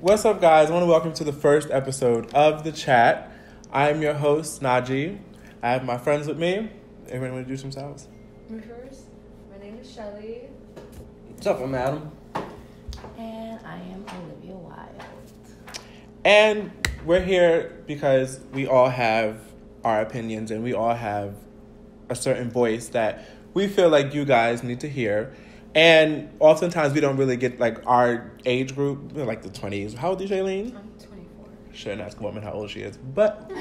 What's up, guys? I want to welcome you to the first episode of The Chat. I am your host, Najee. I have my friends with me. Everyone want to introduce themselves? Me first. My name is Shelly. What's up? I'm Adam. And I am Olivia Wild. And we're here because we all have our opinions and we all have a certain voice that we feel like you guys need to hear. And oftentimes we don't really get like our age group, we're like the 20s. How old is Shailene? I'm 24. Shouldn't ask a woman how old she is. But,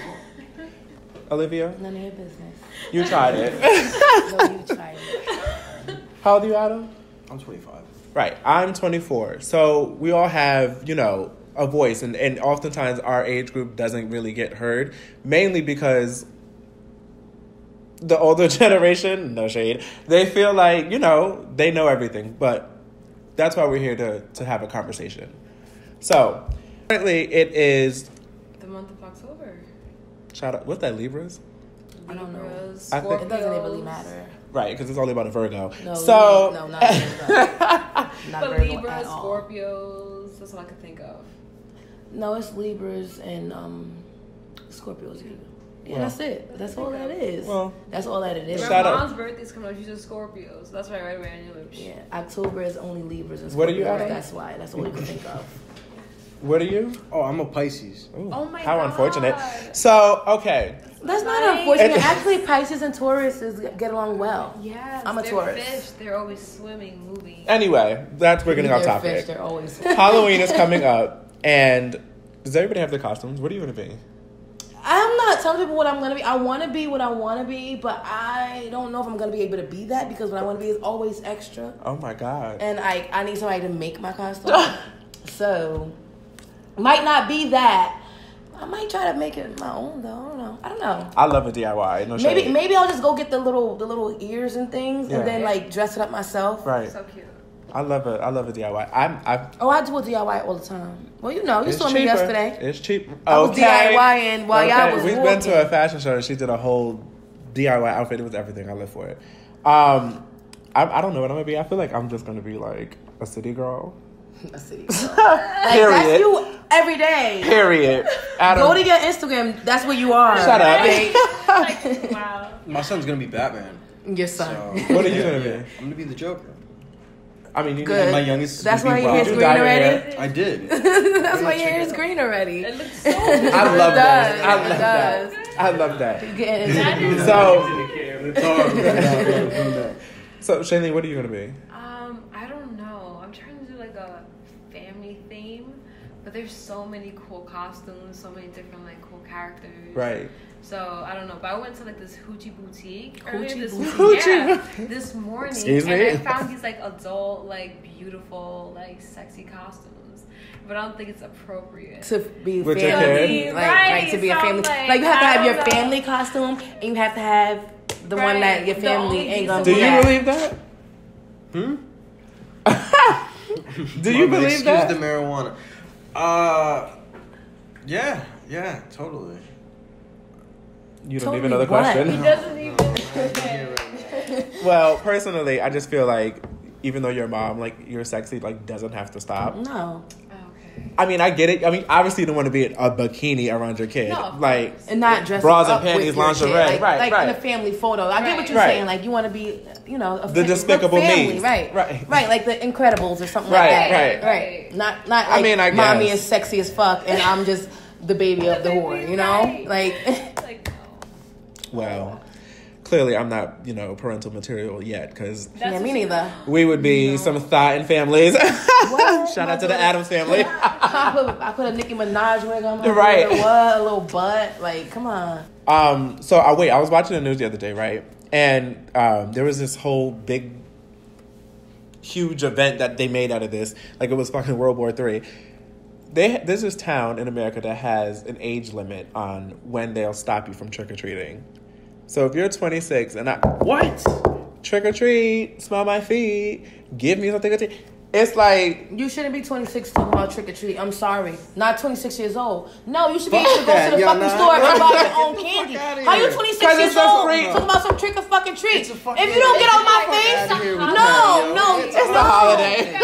Olivia? None of your business. You tried it. No, you tried it. How old are you, Adam? I'm 25. Right. I'm 24. So we all have, a voice. And oftentimes our age group doesn't really get heard. Mainly because the older generation, no shade, they feel like, they know everything. But that's why we're here to have a conversation. So, currently it is... The month of October. Shout out. What's that, Libras? I don't know. Libras, I think- It doesn't even really matter. Right, because it's only about a Virgo. No, so, no, not Virgo. Not But Virgo Libras, at all. Scorpios, that's all I can think of. No, it's Libras and Scorpios. Yeah, Well, that's it. That's all that is. Well, that's all that it is. My Shout out. mom's birthday's coming up, she's a Scorpio, so that's why right away I knew it. Yeah, October is only Libras and Scorpios. What are you, Adam? That's why. That's all you can think of. what are you? Oh, I'm a Pisces. Ooh, Oh my how God. unfortunate. So, okay. That's not Right. unfortunate. Actually, Pisces and Taurus get along well. Yes, I'm a they're Taurus. fish. They're always swimming, moving. Anyway, we're getting off They're topic. fish, they're always. Halloween is coming up, and does everybody have their costumes? What are you going to be? I'm not telling people what I'm going to be. I want to be what I want to be, but I don't know if I'm going to be able to be that because what I want to be is always extra. Oh my God. And I need somebody to make my costume. So, might not be that. I might try to make it my own though. I don't know. I love a DIY. No shade. Maybe I'll just go get the little ears and things Yeah. and then like dress it up myself. Right. So cute. I love a DIY. I do a DIY all the time. Well, you It's saw me cheaper. yesterday. It's cheap. I was DIYing while y'all was We walking. went to a fashion show and she did a whole DIY outfit. It was everything. I live for it. I don't know what I'm gonna be. I feel like I'm just gonna be like a city girl. A city. Period. That's you every day. Period. Adam, Go to your Instagram. That's where you are. Shut up. Like, wow. My son's gonna be Batman. Your son. So, What are you gonna be? I'm gonna be the Joker. I mean, you Good. My youngest. is That's gonna why be your hair's Wild. green dye your already. hair? I did. That's why your hair is green already. It looks so good. I love that. does. I It love does. that. I love that. Getting- So, Shailene, what are you gonna be? I don't know. I'm trying to do like a family theme, but there's so many cool costumes, so many different like cool characters. Right. So I don't know, but I went to like this hoochie boutique earlier Hoochie this boutique. yeah, this morning, Excuse and me? I found these like adult, like beautiful, like sexy costumes, but I don't think it's appropriate. to be With your family, kid? like to be a so family. I'm Like you have to I have your don't know. family costume, and you have to have the one that Right. your The family only ain't gonna Do be you at. believe that? Hmm? Do you believe Excuse that? the marijuana. Yeah, totally. You don't Totally need another what? question. He doesn't even. Well, personally, I just feel like even though your mom, like, you're sexy, like, doesn't have to stop. No, Okay. I mean, I get it. I mean, obviously, you don't want to be a bikini around your kid. No, of like, course. and not dressing Bras and up panties, with your lingerie. kid. Right, like right. in a family photo. I get what you're Right. saying. Like you want to be, a The Despicable family, Me's. right? Right. Like the Incredibles or something Right, like that. right. Right. Not like I mean, I mommy guess. is sexy as fuck, and I'm just the baby of the whore. You know, Right. like. Like, no. well, clearly, I'm not, parental material yet, because That's Yeah, what me she- neither. we would be some thought in families. What? Shout out to the Addams family. I put a Nicki Minaj wig on my Right. head. What? A little butt. Like, come on. So I was watching the news the other day, right? And there was this whole big, huge event that they made out of this. Like it was fucking World War III. There's this town in America that has an age limit on when they'll stop you from trick-or-treating. So if you're 26 and What? trick-or-treat, smell my feet, give me something to treat. It's like, You shouldn't be 26 talking about trick or treat. I'm sorry. Not 26 years old. No, you should be Fuck able to go that, to the yo, fucking nah. store and buy your own Get the candy. fuck outta How you here. 26 'Cause years it's a old free- talking about some trick or fucking treat? It's a fucking- If you don't get on my Get the fuck face, outta here with no, that, yo. no. It's it's the holiday.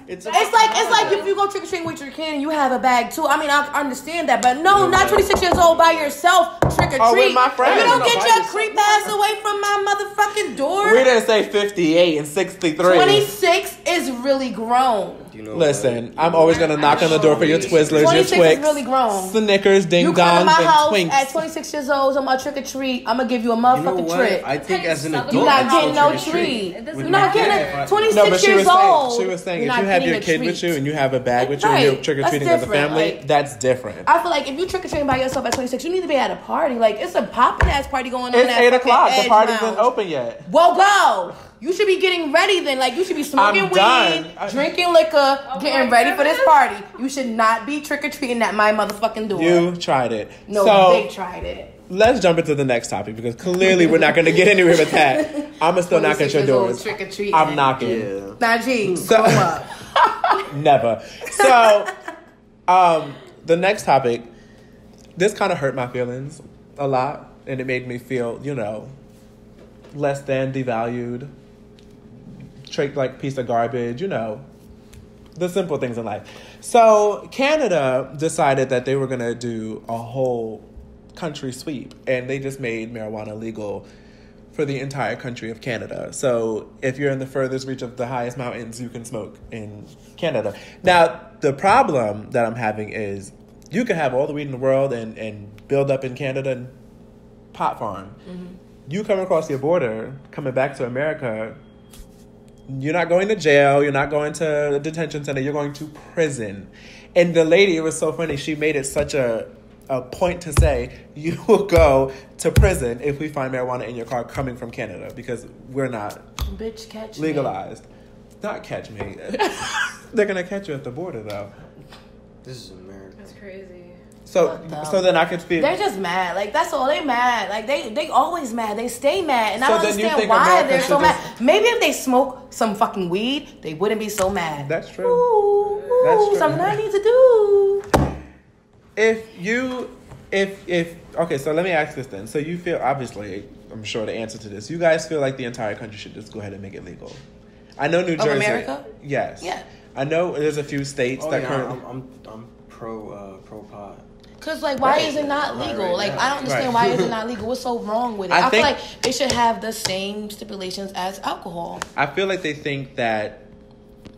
It's like if you go trick or treating with your kid and you have a bag too. I mean, I understand that, but no, not 26 years old by yourself trick or treat. Oh, with my friends. You don't get your creep ass away from my motherfucking door. We didn't say 58 and 63. 26 is really grown. Listen, I'm always gonna knock on the door for your Twizzlers, your 26 Twix, is really grown. Snickers, Ding You come to Dongs, my and house Twinks. at 26 years old, I'm gonna trick or treat. I'm gonna give you a motherfucking treat. I think as an adult, You're not I'd still getting no trick or treat. It You're not getting it. No, 26 but she years was old. saying, if you're you not have your getting a kid with treat. you and you have a bag with you Right. and you're trick or treating That's as a family, different. that's different. I feel like if you trick or treating by yourself at 26, you need to be at a party. Like it's a poppin' ass party going on. It's at 8 fucking o'clock. The Edge party's Lounge. not open yet. Well, go. You should be getting ready then. Like you should be smoking I'm weed, done. drinking liquor, getting ready for this goodness. party. You should not be trick or treating at my motherfucking door. You tried it. No, so, they tried it. let's jump into the next topic because clearly we're not going to get anywhere with that. I'm going to still knock at your doors. Trick or treating. I'm knocking. Yeah. Nah, G, So- grow up. Never. So, the next topic, this kind of hurt my feelings a lot, and it made me feel, less than, devalued, like piece of garbage, the simple things in life. So, Canada decided that they were going to do a whole country sweep, and they just made marijuana legal for the entire country of Canada. So if you're in the furthest reach of the highest mountains, you can smoke in Canada. Now, the problem that I'm having is you can have all the weed in the world and build up in Canada and pot farm. Mm-hmm. You come across your border, coming back to America, you're not going to jail, you're not going to a detention center, you're going to prison. And the lady, it was so funny, she made it such a point to say, you will go to prison if we find marijuana in your car coming from Canada because we're not Bitch, catch legalized. Me. Not catch me. They're going to catch you at the border, though. This is America. That's crazy. So then I can speak. They're just mad. Like, that's all. They mad. Like, they always mad. They stay mad. And I don't then you understand think why America they're so should mad. Maybe if they smoke some fucking weed, they wouldn't be so mad. That's true. Ooh, That's true. something I need to do. Okay, so let me ask this then. So you feel, obviously, I'm sure the answer to this, you guys feel like the entire country should just go ahead and make it legal. I know New Jersey. America? Yes. Yeah. I know there's a few states that currently. I'm pro pot. Cause like, why is it not legal? Right, like, yeah. I don't understand why is it not legal. What's so wrong with it? I I feel think- like they should have the same stipulations as alcohol. I feel like they think that.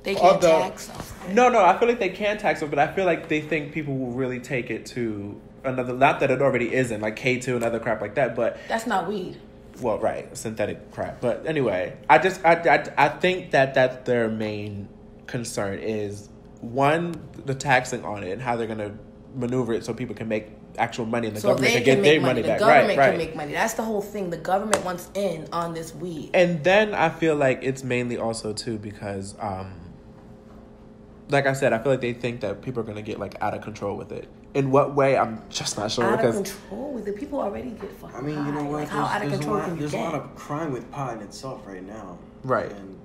They can't Although- tax. No, I feel like they can tax it, but I feel like they think people will really take it to another. Not that it already isn't, like K2 and other crap like that, but. That's not weed. Well, right, synthetic crap. But anyway, I think that that's their main concern is, one, the taxing on it and how they're going to maneuver it so people can make actual money and the government can get their money back. The government Right. can make money. That's the whole thing. The government wants in on this weed. And then I feel like it's mainly also, too, because, like I said, I feel like they think that people are going to get, like, out of control with it. In what way, I'm just not sure. Out of because control with it. People already get fucking I mean, you know high. what? Like, how out of control can you There's get? a lot of crime with pot in itself right now. Right. And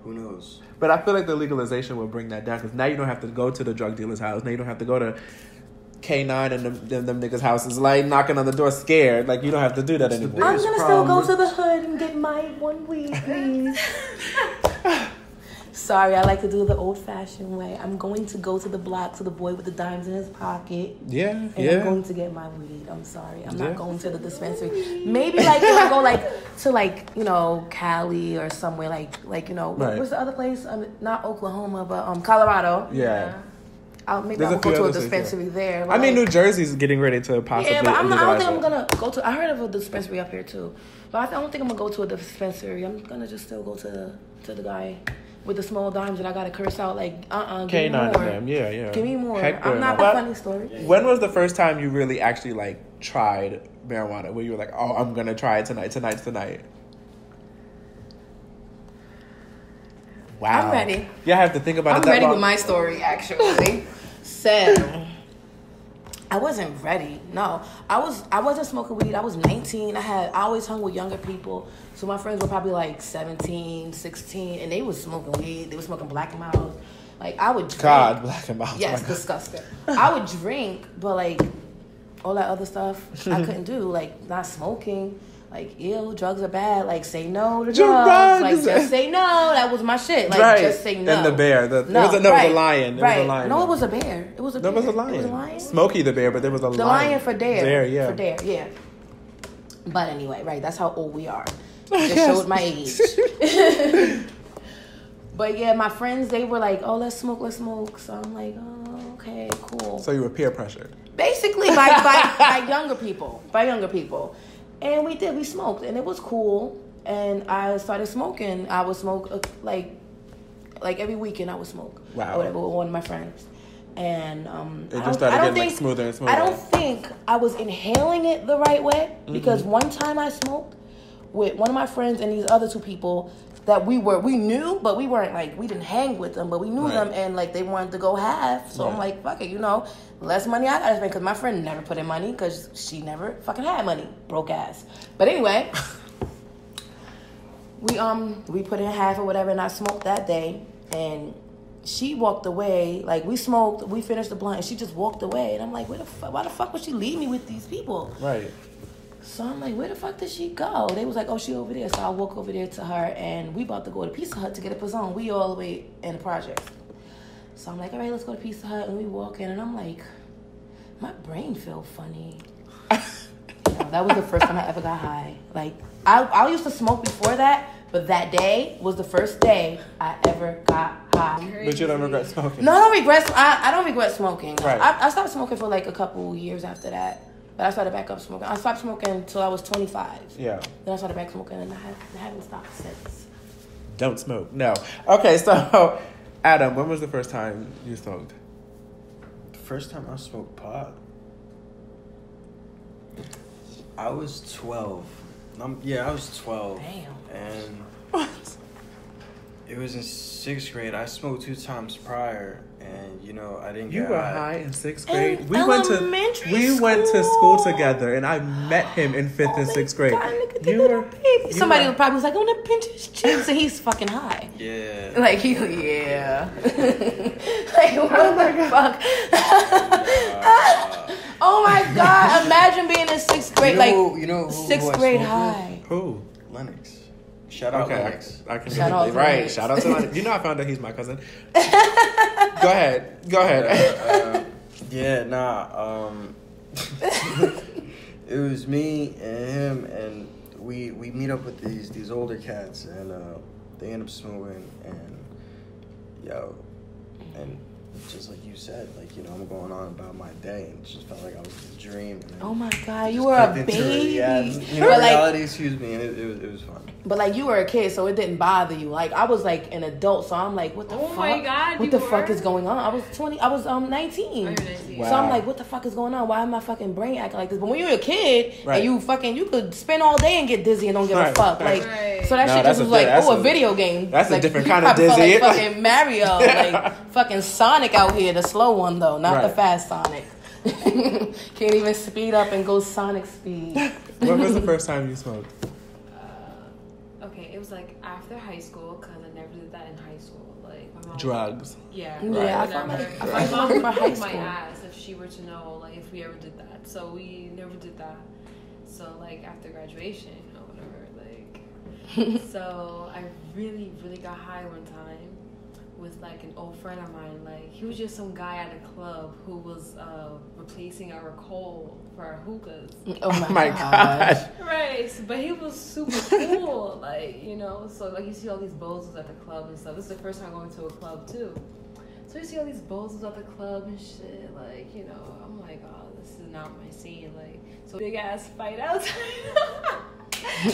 who knows? But I feel like the legalization will bring that down because now you don't have to go to the drug dealer's house. Now you don't have to go to K9 and them niggas' houses, like knocking on the door scared. Like you don't have to do that anymore. I'm biggest gonna still go problem to the hood and get my one weed, please. Sorry, I like to do it the old-fashioned way. I'm going to go to the block to the boy with the dimes in his pocket. Yeah, And yeah. I'm going to get my weed. I'm sorry. I'm Yeah. not going to the dispensary. Maybe like if I go like to Cali or somewhere like Right. what's the other place? Not Oklahoma, but Colorado. Yeah. Maybe There's I'll a go few to a other states, dispensary there. I mean, like- New Jersey's getting ready to possibly yeah, but I don't legalize think I'm it. gonna go to. I heard of a dispensary up here too, but I don't think I'm gonna go to a dispensary. I'm gonna just still go to the guy with the small dimes that I gotta curse out like give me K9 more. of them, yeah. Give me more. Hector I'm and not all. a But funny story. When was the first time you really actually like tried marijuana? Where you were like, oh, I'm gonna try it tonight. Wow. I'm ready. Yeah, I have to think about it. I'm that ready long. with my story actually. So I wasn't ready. No, I wasn't smoking weed. I was 19. I always hung with younger people. So my friends were probably like 17, 16, and they was smoking weed. They was smoking Black and Miles. Like I would drink. God, Black and Miles. Yes, disgusting. I would drink, but like all that other stuff I couldn't do. Like not smoking. Like, ew, drugs are bad. Like, say no to Drugs. drugs. Like, just say no. That was my shit. Like, just say no. And the bear. It was a lion. Right. It was a lion. No, it was a bear. It was a bear. No, it was a lion. It was a lion? Smokey the bear, but there was a lion. The lion for dare. Dare, yeah. For dare, yeah. But anyway, right, that's how old we are. Just showed my age. But yeah, my friends, they were like, oh, let's smoke. So I'm like, oh, okay, cool. So you were peer pressured? Basically by younger people. And we smoked, and it was cool. And I started smoking. I would smoke like every weekend I would smoke. Wow. Or whatever with one of my friends. And it just started getting like smoother and smoother. I don't think I was inhaling it the right way, because one time I smoked with one of my friends and these other two people that we knew, but we weren't like, we didn't hang with them, but we knew them, and like they wanted to go half. So I'm like, fuck it, less money I gotta spend, because my friend never put in money because she never fucking had money, broke ass. But anyway, we put in half or whatever, and I smoked that day, and she walked away. Like, we smoked, we finished the blunt, and she just walked away. And I'm like, why the fuck would she leave me with these people? Right. So I'm like, where the fuck did she go? They was like, oh, she over there. So I walk over there to her, and we about to go to Pizza Hut to get a pizzone. We all the way in the project. So I'm like, all right, let's go to Pizza Hut. And we walk in, and I'm like, my brain feel funny. That was the first time I ever got high. Like, I used to smoke before that, but that day was the first day I ever got high. But you don't regret smoking? No, I don't regret smoking. Right. I stopped smoking for like a couple years after that. But I started back up smoking. I stopped smoking until I was 25. Yeah. Then I started back smoking, and I haven't stopped since. Don't smoke. No. Okay, so Adam, when was the first time you smoked? The first time I smoked pot, I was 12. I was 12. Damn. And What? it was in 6th grade. I smoked 2 times prior, and I didn't You get were high. high in 6th grade? In We went to school together, and I met him in 5th and 6th grade. God, look at the little baby. Somebody would probably was like, I want to pinch his cheeks, and he's fucking high. Yeah. Like, yeah. Like, what the fuck? Oh my God! Imagine being in 6th grade, who 6th I grade smoked high. Who? with? Lennox. Shout out Lennox. I can Shout out right. Lennox. Shout out to Lennox. I found out he's my cousin. Go ahead. It was me and him, and we meet up with these older cats, and they end up smoking, and and just like you said, I'm going on about my day, and it just felt like I was in a dream. Oh my God, you were a baby. Reality, excuse me, and it was fun. But you were a kid, so it didn't bother you. Like, I was like an adult, so I'm like, what the fuck? Oh my God, what the fuck is going on? I was 19. Oh, you're 19. Wow. So I'm like, what the fuck is going on? Why am my fucking brain acting like this? But when you're a kid, right. and you could spend all day and get dizzy and don't give a fuck. Right. Like, so that shit just was like, a video game. That's like, a different you kind of probably dizzy. Felt like fucking Mario, like fucking Sonic out here, the slow one though, not the fast Sonic. Can't even speed up and go Sonic speed. When was the first time you smoked? Okay, it was like after high school, because I never did that in high school. Like, my mom. Drugs. Yeah. Yeah, My mom for would high kick my school. ass if she were to know, like, if we ever did that. So we never did that. So, like, after graduation or whatever, like, so I really, really got high one time with, like, an old friend of mine. Like, he was just some guy at a club who was replacing our coal for our hookahs. Oh my God. Right, but he was super cool, like, so, like, you see all these bozos at the club and stuff. This is the first time going to a club, too. So you see all these bozos at the club and shit, like, I'm like, oh, this is not my scene, like, so big-ass fight outside.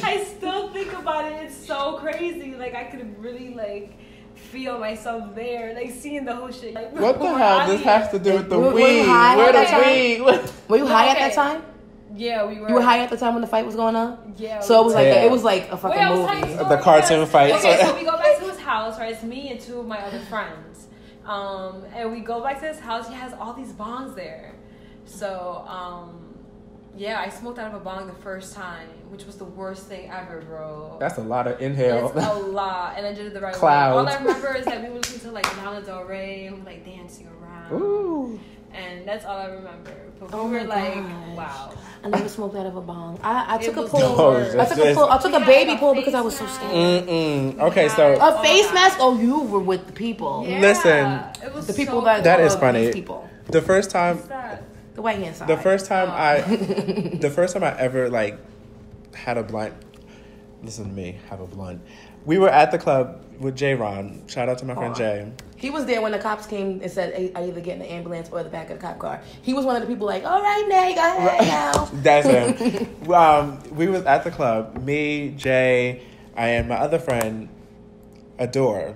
I still think about it, it's so crazy, like, I could really, like, feel myself there, like, seeing the whole shit. Like, What the hell? This has to do with the Were you weed. high Where at the that weed? Were you high at that time? Yeah, we were. You were high at the time when the fight was going on? Yeah. So it was like Yeah. it was like a fucking Wait, I was movie. telling the story, The cartoon yes. fights. Okay, so we go back to his house, right? It's me and 2 of my other friends. And we go back to his house. He has all these bongs there. So, yeah, I smoked out of a bong the first time, which was the worst thing ever, bro. That's a lot of inhale. It's a lot, and I did it the right Clouds. way. All I remember is that we were listening to, like, Lana Del Rey, and we were, like, dancing around. Ooh. And that's all I remember. But Oh we were my like, gosh. wow. I never smoked out of a bong. I took a was pull. the worst. I took a We baby had pull a because I face was so mask. scared. Okay, so A face mask? Oh, you were with the people. Yeah, Listen, it was The people so That is cool. funny. These people. the first time, What's that? The white hand side. the first time I ever like had a blunt. Listen to me, have a blunt. We were at the club with J. Ron. Shout out to my friend Jay. He was there when the cops came and said, I either get in the ambulance or the back of the cop car. He was one of the people like, all right, Nay, go ahead now. That's him. We was at the club. Me, Jay, and my other friend, Adore.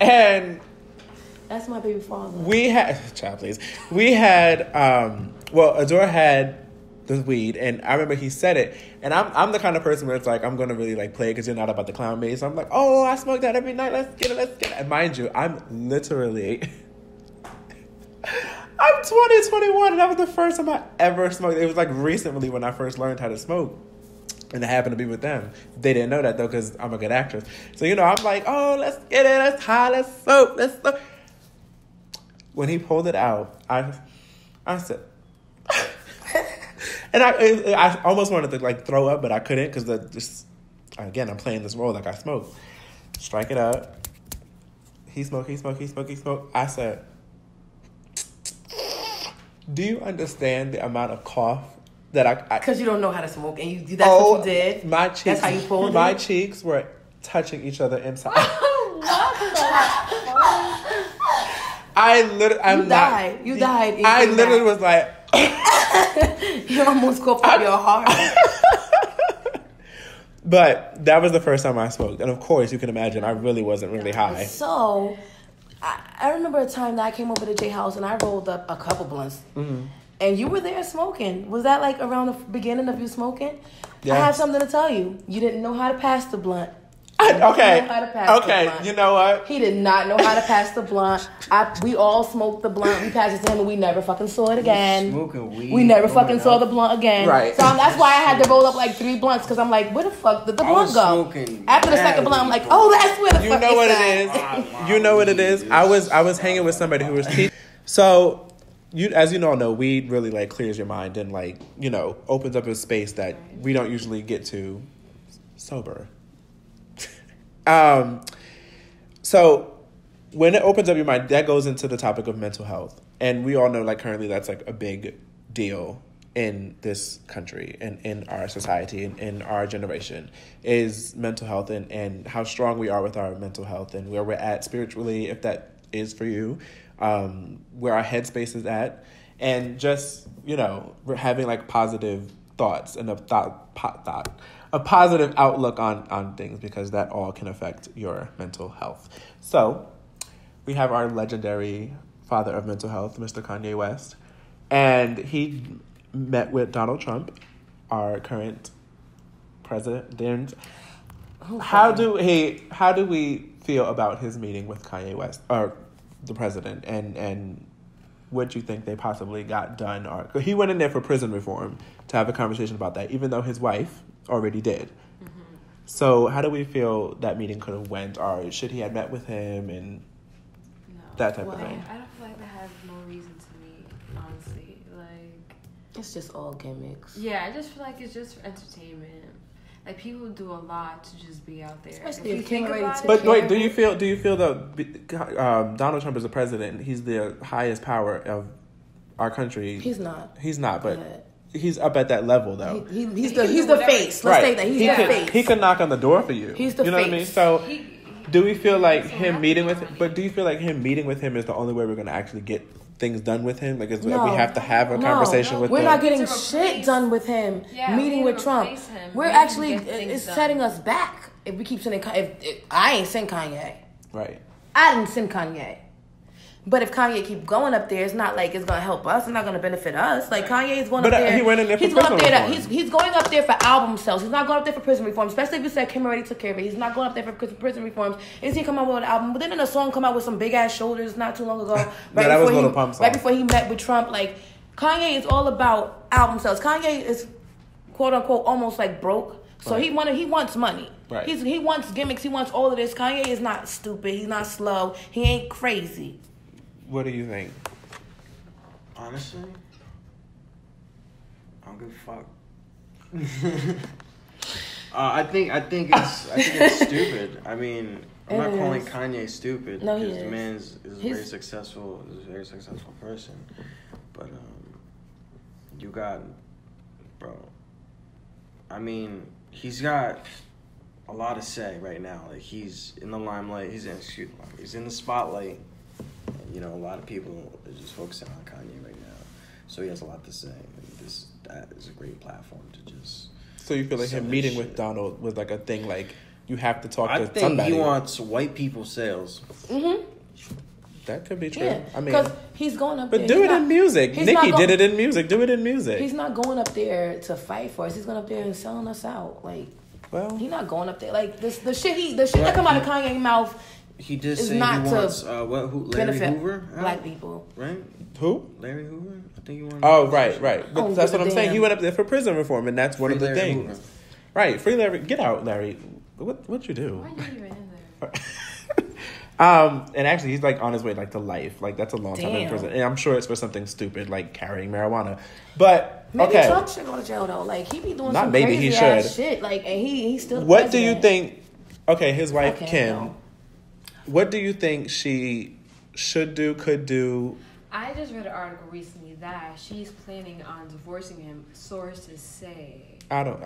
And That's my baby father. we had, child please. We had, Adore had the weed, and I remember he said it, and I'm the kind of person where it's like, I'm going to really like play because you're not about to clown me. So I'm like, oh, I smoke that every night. Let's get it. And mind you, I'm literally, I'm 20, 21, and that was the first time I ever smoked. It was like recently when I first learned how to smoke. And it happened to be with them. They didn't know that though, because I'm a good actress. So, I'm like, oh, let's get it. Let's high. Let's smoke. Let's smoke. When he pulled it out, I said, and I almost wanted to like throw up, but I couldn't because again, I'm playing this role like I smoke. Strike it up. He smoked. I said, do you understand the amount of cough that I Because you don't know how to smoke, and that's what you did. My cheeks, That's how you pulled my it? cheeks were touching each other inside. You died. I literally was like, You almost coughed up your heart. But that was the first time I smoked, and of course, you can imagine I really wasn't really high. So, I remember a time that I came over to Jay's house and I rolled up a couple blunts. Mm-hmm. And you were there smoking. Was that like around the beginning of you smoking? Yes. I have something to tell you. You didn't know how to pass the blunt. Okay, you know what? He did not know how to pass the blunt. We all smoked the blunt. We passed it to him, and we never fucking saw it again. Smoking weed. We never fucking saw the blunt again. Right. So that's why I had to roll up like 3 blunts, because I'm like, where the fuck did the blunt go? After the second blunt, I'm like, oh, that's where the fuck You know what it's it at. is. You know what it is. I was hanging with somebody who was teaching. So, as you all know, weed really like clears your mind and like opens up a space that we don't usually get to sober. So when it opens up your mind, that goes into the topic of mental health. And we all know like currently that's like a big deal in this country and in our society and in our generation is mental health and how strong we are with our mental health and where we're at spiritually, if that is for you, where our headspace is at, and just, we're having like positive thoughts and a positive outlook on things, because that all can affect your mental health. So we have our legendary father of mental health, Mr. Kanye West, and he met with Donald Trump, our current president. How do we feel about his meeting with Kanye West, or the president, and what you think they possibly got done? Or he went in there for prison reform to have a conversation about that, even though his wife already did. Mm-hmm. So how do we feel that meeting could have went, or should he have met with him and that type of thing? I don't feel like that has no reason to me, honestly. Like, It's just all gimmicks. yeah, I just feel like it's just for entertainment. Like, people do a lot to just be out there. Especially If you if think Kanye about it, But wait, do you feel that Donald Trump is the president? He's the highest power of our country. He's not. He's not, but he's up at that level though. He's the face. Let's say that he's the face. He could knock on the door for you. He's the You know what I mean? face. So do we feel like him meeting with him? But do you feel like him meeting with him is the only way we're going to actually get things done with him? Like, we have to have a conversation with him? We're not getting shit done with him. Meeting with Trump. We're actually, it's setting us back. If we keep sending, if I ain't send Kanye. Right. I didn't send Kanye. But if Kanye keep going up there, it's not like it's gonna help us. It's not gonna benefit us. Like, Kanye is going up there. He went in there for he's going up prison there. reform. He's going up there for album sales. He's not going up there for prison reform. Especially if you said Kim already took care of it. He's not going up there for prison reforms. Is he come out with an album? But then a song come out with some big ass shoulders not too long ago. That was Little Pump song. Right before he met with Trump. Like, Kanye is all about album sales. Kanye is quote unquote almost like broke. So he wants money. Right. He wants gimmicks. He wants all of this. Kanye is not stupid. He's not slow. He ain't crazy. What do you think? Honestly, I don't give a fuck. I think it's stupid. I mean, I'm not calling Kanye stupid. No, because he the is. man is a very successful person. But you got, bro. I mean, he's got a lot to say right now. Like, he's in the limelight. He's in the spotlight. And, you know, a lot of people are just focusing on Kanye right now. So he has a lot to say. And that is a great platform to just. So you feel like him meeting with Donald was like a thing, like you have to talk to somebody. I think he wants white people sales. Mm-hmm. That could be true. Yeah, I mean, because he's going up there. But do it in music. Nicki did it in music. Do it in music. He's not going up there to fight for us. He's going up there and selling us out. Like, well, he's not going up there. Like, the shit that come out of Kanye's mouth. He did is say not he wants to Larry Hoover, black people, right? Who? Larry Hoover. I think he wanted. Oh, right. But that's what I'm saying. damn. He went up there for prison reform, and that's one of the Larry things. Hoover. Right, free Larry. Get out, Larry. What you do? Why are you even in there? And actually, he's like on his way like to life. Like that's a long time in Damn. prison, and I'm sure it's for something stupid like carrying marijuana. But maybe okay, Trump should go to jail though. Like he be doing Not some maybe, crazy he ass should. shit. Like, and he's still. what do you president. think? Okay, his wife Okay, Kim. no. What do you think she should do? Could do? I just read an article recently that she's planning on divorcing him. Sources say. I don't.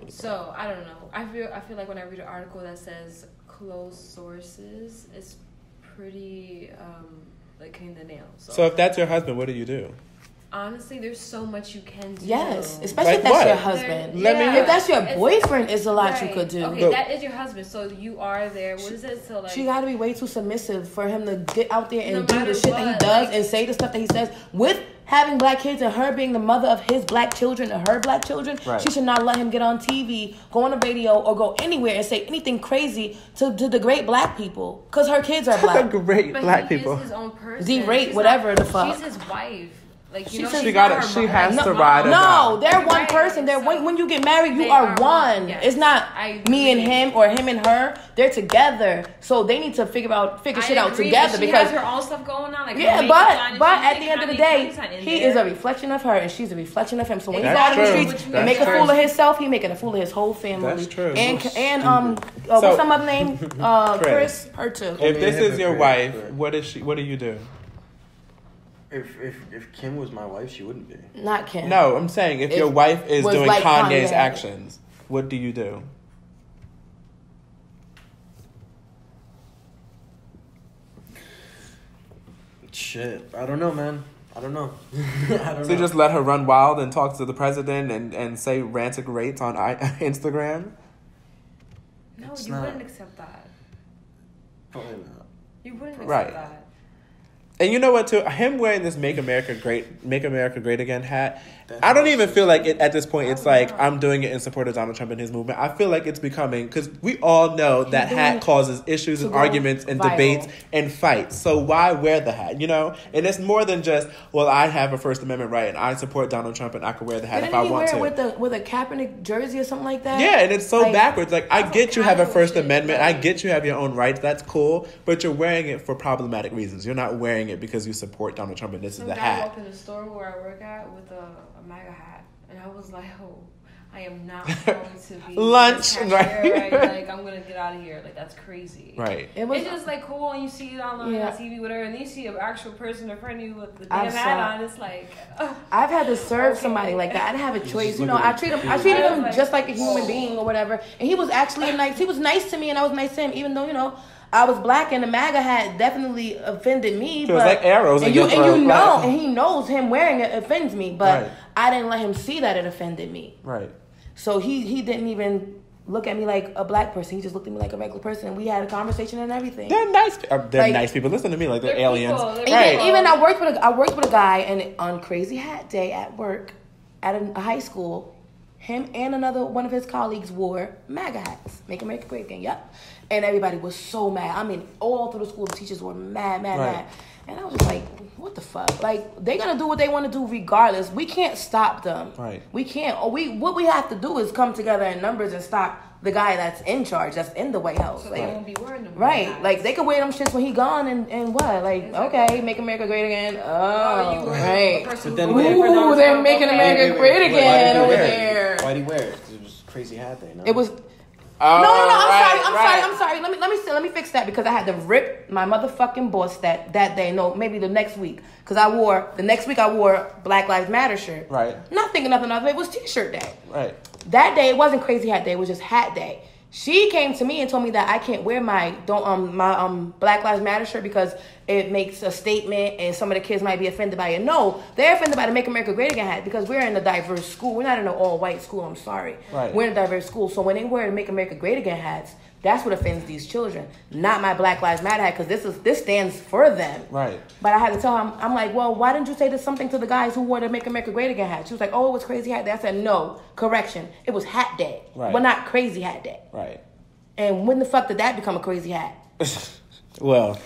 So I don't know. I feel like when I read an article that says close sources, it's pretty like hitting the nail. So if that's your husband, what do you do? Honestly, there's so much you can do. Yes, especially Like if that's what? your husband. Let me- If that's your It's- boyfriend, it's a lot you Right. could do. Okay, But- that is your husband, so you are there. What is it? So like She got to be way too submissive for him to get out there and No do the matter shit that he what, does like- and say the stuff that he says with having black kids and her being the mother of his black children and her black children. Right. She should not let him get on TV, go on the radio, or go anywhere and say anything crazy to degrade black people because her kids are black. Great but black he people. is his own person. Derate She's whatever not- the fuck. She's his wife. Like you know, She she's gotta- not her she mom. has Like, to his ride mom. or No, they're one Right, person. They're so when you get married, you they are are one. one, yes. It's not I me and agree. him or him and her. They're together, so they need to figure shit out agree, together but she because has her own stuff going on. Like yeah, her makeup on and but shit. at the end of the day, he is a reflection of her and she's a reflection of him. So when he's That's out in the true. streets That's and make a true. fool of himself, he making a fool of his whole family. That's true. And So- what's some other name? Chris, her too. If this is your wife, Hypocrite. what do you do? If Kim was my wife, she wouldn't be. Not Kim. No, I'm saying if It your wife is was doing like Kanye's Kanye. actions, what do you do? Shit, I don't know, man. I don't know. I don't So you know. just let her run wild and talk to the president and say rantic rates on Instagram? No, It's you not- wouldn't accept that. Probably not. You wouldn't accept Right. that. And you know what, too? Him wearing this Make America Great Again hat, I don't even feel like it at this point. It's like I'm doing it in support of Donald Trump and his movement. I feel like it's becoming, because we all know that doing hat it causes issues to and go arguments and viral. debates and fights. So why wear the hat, you know? And it's more than just, well, I have a First Amendment right and I support Donald Trump and I can wear the hat Didn't if I he want wear to. it with a Kaepernick jersey or something like that? Yeah, and it's so Like, backwards. Like, I That's get you some have a casual First shit, Amendment. I like- get you have your own rights. That's cool. But you're wearing it for problematic reasons. You're not wearing it because you support Donald Trump and this is Some the guy hat. walked in the store where I work at with a MAGA hat, and I was like, "Oh, I am not going to be Lunch, this right? cashier, Like, I'm gonna get out of here. Like, that's crazy." Right. It was It's just like cool, and you see it online Yeah. on TV, whatever, and then you see an actual person in front of you with the I've damn hat saw- on. It's like, I've had to serve Okay. somebody like that. I didn't have a choice. just You know, look I at treated him. him Like, just like a human whoa. being or whatever. And he was actually he was nice to me and I was nice to him, even though, you know, I was black and the MAGA hat definitely offended me. It was like arrows in and your throat, you know, like- and he knows him wearing it offends me, but Right. I didn't let him see that it offended me. Right. So he didn't even look at me like a black person. He just looked at me like a regular person. We had a conversation and everything. They're nice. They're Like- nice people. Listen to me like they're They're aliens. people. They're Right. people. Even I worked with a guy, and on Crazy Hat Day at work, at a high school, him and another one of his colleagues wore MAGA hats. Make America Great Again. Yep. And everybody was so mad. I mean, all through the school, the teachers were mad. Right. And I was just like, what the fuck? Like, they're gonna do what they want to do regardless. We can't stop them. Right. We can't. What we have to do is come together in numbers and stop the guy that's in charge, that's in the White House. So Like, they won't be wearing them. right. Like, they could wear them shits when he gone and what? Like, Exactly. okay, make America great again. Oh, you were right. the person But then who- Ooh, they're making America great again over there. Why'd he wear it? 'Cause it was crazy hat day, no? It was... Oh, No, right, I'm sorry. Let me fix that because I had to rip my motherfucking boss that day. No, maybe the next week. Because the next week I wore Black Lives Matter shirt. Right. Not thinking nothing of it. It was t-shirt day. Right. That day, it wasn't crazy hat day. It was just hat day. She came to me and told me that I can't wear my Black Lives Matter shirt because it makes a statement and some of the kids might be offended by it. No, they're offended by the Make America Great Again hat because we're in a diverse school. We're not in an all-white school. I'm sorry. Right. We're in a diverse school. So when they wear the Make America Great Again hats, that's what offends these children. Not my Black Lives Matter hat because this stands for them. Right. But I had to tell him, I'm like, well, why didn't you say this something to the guys who wore the Make America Great Again hat? She was like, oh, it was crazy hat day. I said, no, correction. It was hat day. Right. But not crazy hat day. Right. And when the fuck did that become a crazy hat? Well,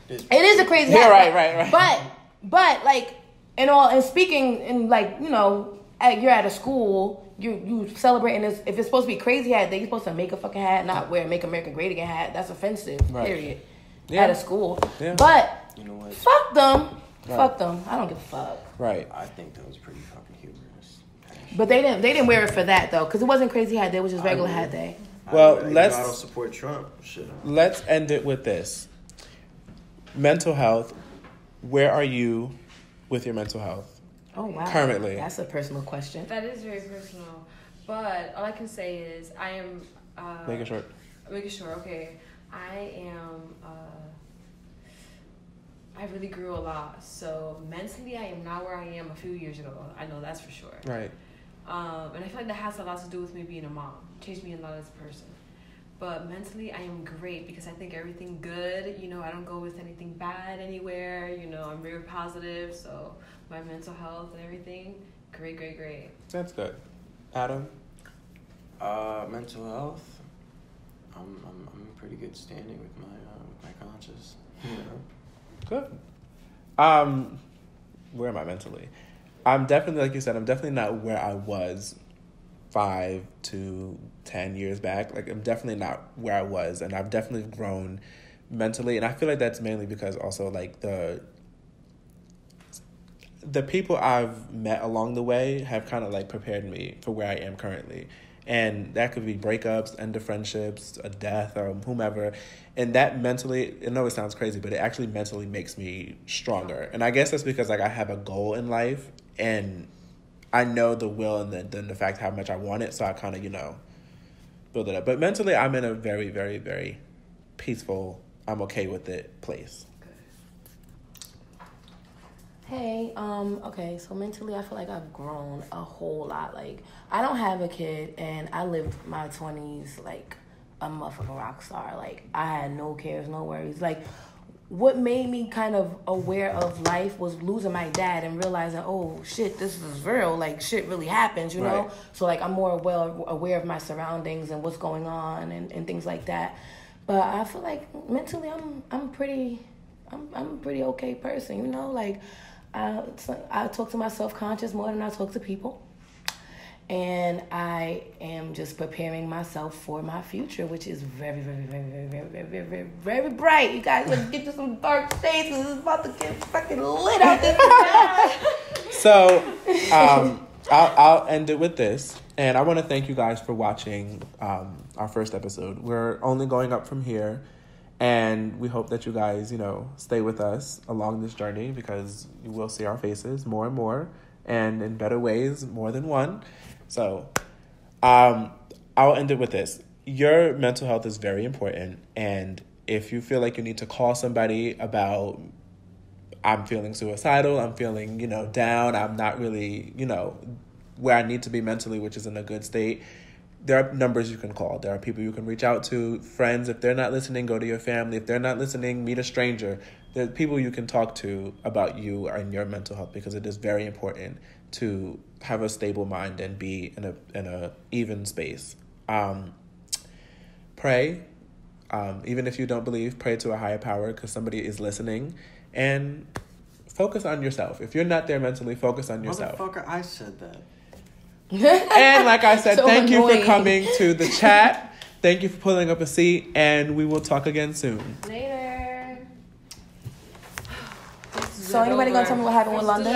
It is a crazy yeah, hat. right. But like, and speaking in like, you know, you're at a school, you celebrating this. If it's supposed to be crazy hat day, you're supposed to make a fucking hat, not wear Make America Great Again hat. That's offensive. Right. Period. Yeah. At a school. Yeah. But You know what? fuck them. Right. Fuck them. I don't give a fuck. Right. I think that was pretty fucking humorous. But they didn't wear it for that though, because it wasn't crazy hat day. It was just regular hat day. Well, I let's- don't support Trump. Shit. Let's end it with this. Mental health. Where are you with your mental health? Oh wow. Currently. That's a personal question. That is very personal. But all I can say is I am... Make it short. Making sure, okay. I am... I really grew a lot. So mentally, I am not where I am a few years ago. I know that's for sure. Right. And I feel like that has a lot to do with me being a mom. Changed me a lot as a person. But mentally, I am great because I think everything good. You know, I don't go with anything bad anywhere. You know, I'm very positive. So my mental health and everything, great. That's good. Adam? Mental health. I'm in pretty good standing with my conscience. You know. Good. Where am I mentally? I'm definitely, like you said, I'm definitely not where I was 5 to 10 years back. Like, I'm definitely not where I was, and I've definitely grown mentally, and I feel like that's mainly because also, like, the people I've met along the way have kind of, like, prepared me for where I am currently. And that could be breakups, end of friendships, a death, or whomever. And that mentally, I know it sounds crazy, but it actually mentally makes me stronger. And I guess that's because, like, I have a goal in life, and I know the will and the fact how much I want it, so I kind of, you know, build it up. But mentally, I'm in a very, very, very peaceful, I'm okay with it place. Hey, okay, so mentally I feel like I've grown a whole lot. Like, I don't have a kid, and I lived my 20s like a motherfucking rock star. Like, I had no cares, no worries. Like, what made me kind of aware of life was losing my dad and realizing, oh, shit, this is real. Like, shit really happens, you know? Right. So, like, I'm more well aware of my surroundings and what's going on and things like that. But I feel like mentally I'm a pretty okay person, you know? Like, I talk to my self-conscious more than I talk to people. And I am just preparing myself for my future, which is very, very, very, very, very, very, very, very, very bright. You guys, let's get to some dark shades because it's about to get fucking lit out this. So, I'll end it with this. And I want to thank you guys for watching our first episode. We're only going up from here. And we hope that you guys, you know, stay with us along this journey because you will see our faces more and more and in better ways, more than one. So I'll end it with this. Your mental health is very important. And if you feel like you need to call somebody about, I'm feeling suicidal, I'm feeling, you know, down, I'm not really, you know, where I need to be mentally, which is in a good state, there are numbers you can call. There are people you can reach out to, friends. If they're not listening, go to your family. If they're not listening, meet a stranger. There are people you can talk to about you and your mental health because it is very important to have a stable mind and be in a even space. Pray. Even if you don't believe, pray to a higher power because somebody is listening. And focus on yourself. If you're not there mentally, focus on yourself. Motherfucker, I said that. And like I said, So thank you annoying. for coming to the chat. Thank you for pulling up a seat, and we will talk again soon. Later. So anybody gonna tell me what happened with London?